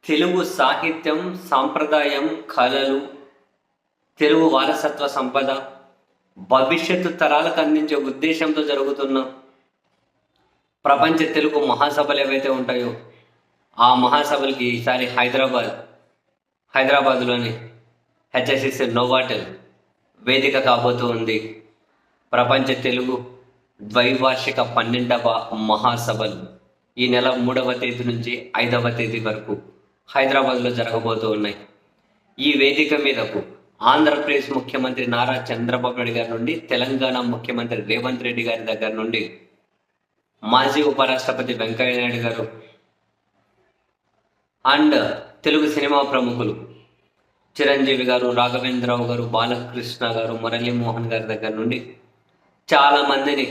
తెలుగు సాహిత్యం, సాంప్రదాయం, కళలు, తెలుగు వారసత్వ సంపద, భవిష్యత్తు తరాలకు అందించే ఉద్దేశంతో జరుగుతున్న ప్రపంచ తెలుగు మహాసభలు ఏవైతే ఉంటాయో ఆ మహాసభలకి ఈసారి హైదరాబాద్లోని హెచ్ఎస్సిసి నోవాటెల్ వేదిక కాబోతూ ఉంది. ప్రపంచ తెలుగు ద్వైవార్షిక 12వ మహాసభలు ఈ నెల 3వ తేదీ నుంచి 5వ తేదీ వరకు హైదరాబాద్లో జరగబోతూ ఉన్నాయి. ఈ వేదిక మీదకు ఆంధ్రప్రదేశ్ ముఖ్యమంత్రి నారా చంద్రబాబు నాయుడు గారి నుండి, తెలంగాణ ముఖ్యమంత్రి రేవంత్ రెడ్డి గారి దగ్గర నుండి, మాజీ ఉపరాష్ట్రపతి వెంకయ్య నాయుడు గారు అండ్ తెలుగు సినిమా ప్రముఖులు చిరంజీవి గారు, రాఘవేంద్రరావు గారు, బాలకృష్ణ గారు, మురళీమోహన్ గారి దగ్గర నుండి చాలా మందిని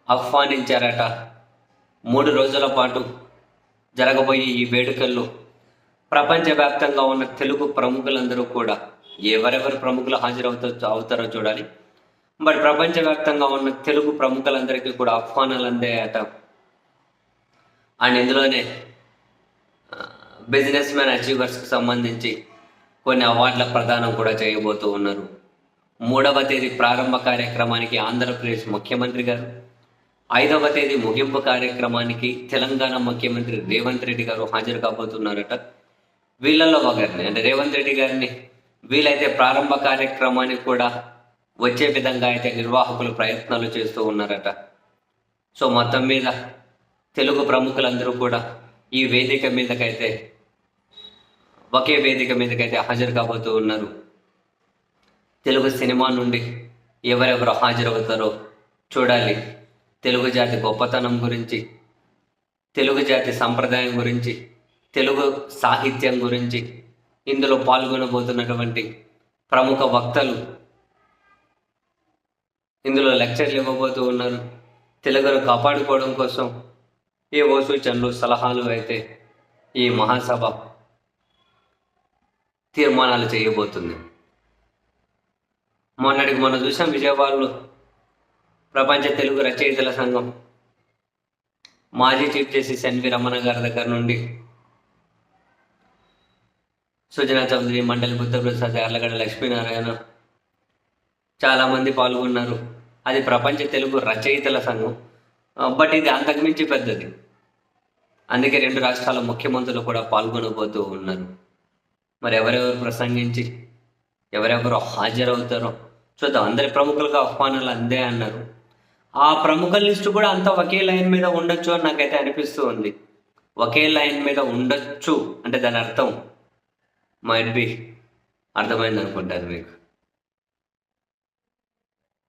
ఆహ్వానించారట. 3 రోజుల పాటు జరగబోయే ఈ వేడుకల్లో ప్రపంచవ్యాప్తంగా ఉన్న తెలుగు ప్రముఖులందరూ కూడా ఎవరెవరు ప్రముఖులు అవుతారో చూడాలి. బట్ ప్రపంచవ్యాప్తంగా ఉన్న తెలుగు ప్రముఖులందరికీ కూడా ఆహ్వానాలు అందాయట. అండ్ ఇందులోనే బిజినెస్ మ్యాన్ అచీవర్స్కి సంబంధించి కొన్ని అవార్డుల ప్రదానం కూడా చేయబోతూ ఉన్నారు. 3వ తేదీ ప్రారంభ కార్యక్రమానికి ఆంధ్రప్రదేశ్ ముఖ్యమంత్రి గారు, 5వ తేదీ ముగింపు కార్యక్రమానికి తెలంగాణ ముఖ్యమంత్రి రేవంత్ రెడ్డి గారు హాజరు కాబోతున్నారట. వీళ్ళల్లో ఒకరిని అంటే రేవంత్ రెడ్డి గారిని వీలైతే ప్రారంభ కార్యక్రమానికి కూడా వచ్చే విధంగా అయితే నిర్వాహకులు ప్రయత్నాలు చేస్తూ ఉన్నారట. సో మొత్తం మీద తెలుగు ప్రముఖులందరూ కూడా ఈ వేదిక మీదకైతే ఒకే వేదిక మీదకైతే హాజరు కాబోతూ ఉన్నారు. తెలుగు సినిమా నుండి ఎవరెవరు హాజరవుతారో చూడాలి. తెలుగు జాతి గొప్పతనం గురించి, తెలుగు జాతి సంప్రదాయం గురించి, తెలుగు సాహిత్యం గురించి ఇందులో పాల్గొనబోతున్నటువంటి ప్రముఖ వక్తలు ఇందులో లెక్చర్లు ఇవ్వబోతూ ఉన్నారు. తెలుగును కాపాడుకోవడం కోసం ఏవో సూచనలు, సలహాలు అయితే ఈ మహాసభ తీర్మానాలు చేయబోతుంది. మొన్నటికి మనం చూసాం విజయవాడలో ప్రపంచ తెలుగు రచయితల సంఘం మాజీ చీఫ్ జస్టిస్ ఎన్వి రమణ గారి దగ్గర నుండి సుజనా చౌదరి, మండలి బుద్ధప్రసాద్, యార్లగడ్డ లక్ష్మీనారాయణ చాలామంది పాల్గొన్నారు. అది ప్రపంచ తెలుగు రచయితల సంఘం. బట్ ఇది అంతకుమించి పెద్దది. అందుకే 2 రాష్ట్రాల ముఖ్యమంత్రులు కూడా పాల్గొనబోతూ ఉన్నారు. మరి ఎవరెవరు ప్రసంగించి ఎవరెవరు హాజరవుతారో చూద్దాం. అందరి ప్రముఖులుగా ఆహ్వానాలు అందే అన్నారు. ఆ ప్రముఖుల లిస్టు కూడా అంతా ఒకే లైన్ మీద ఉండొచ్చు అని నాకైతే అనిపిస్తూ ఉంది. ఒకే లైన్ మీద ఉండొచ్చు అంటే దాని అర్థం మైట్ బి అర్థమైంది అనుకుంటాను మీకు.